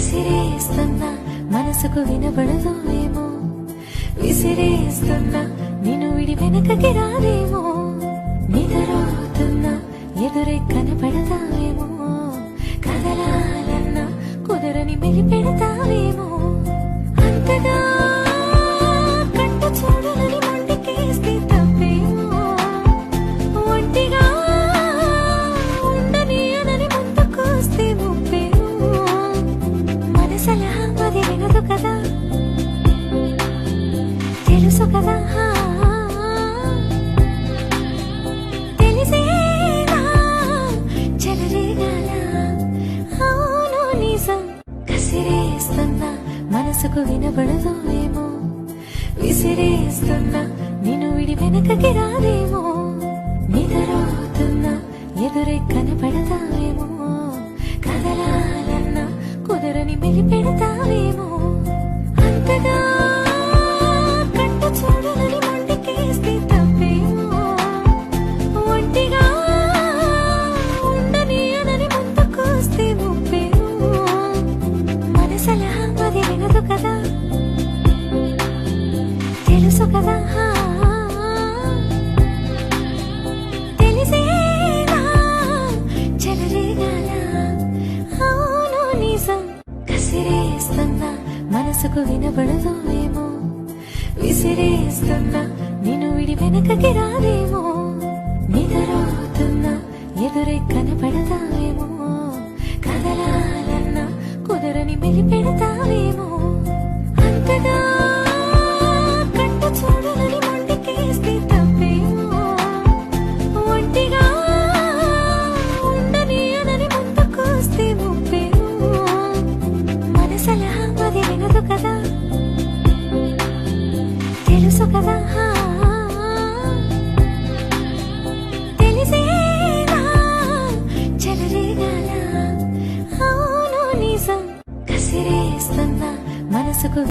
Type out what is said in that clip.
కసిరేస్తున్నా మనసుకు వినబడదో ఏమో, విసిరేస్తున్నా నిన్ను విడి వెనకకి రాదేమో, నిద్రపోతున్నా ఎదురే కనపడతావేమో, కదలాలన్నా కుదరని మెలిపెడతావేమో, అంతగా కంట చూడలని మొండికేస్తే తప్పేమో, ఒంటిగా ఉండనీయనని ముందుకొస్తే ముప్పేమో, మనసలా అది వినదు కదా, తెలుసు కదా, తెలిసేనా చెలరేగాల అవును నిజం. కసిరేస్తున్నా మనసుకు వినబడదో ఏమో, విసిరేస్తున్నా నిన్ను విడి వెనకకి రాదేమో, నిద్రపోతున్నా ఎదురే కనపడతావేమో, కదలాలన్నా కుదరని మెలిపెడతావేమో, అంతగా కంట చూడలని మొండికేస్తే తప్పేమో, ఒంటిగా ఉండనీయనని ముందుకొస్తే ముప్పేమో, మనసలా అది వినదు కదా, తెలుసు కదా, తెలిసేనా చెలరేగాల అవును నిజం. కసిరేస్తున్నా మనసుకు వినబడదో ఏమో, విసిరేస్తున్నా నిన్ను విడి వెనకకి రాదేమో, నిద్రపోతున్నా ఎదురే కనపడతావేమో, కదలాలన్నా కుదరని మెలిపెడతావేమో, అంతగా కంట చూడలని మొండికేస్తే తప్పేమో, ఒంటిగా ఉండనీయనని ముందుకొస్తే ముప్పేమో, మనసలా అది వినదు కదా, తెలుసు కదా, తెలిసేనా చెలరేగాల అవును నిజం. కసిరేస్తున్నా మనసుకు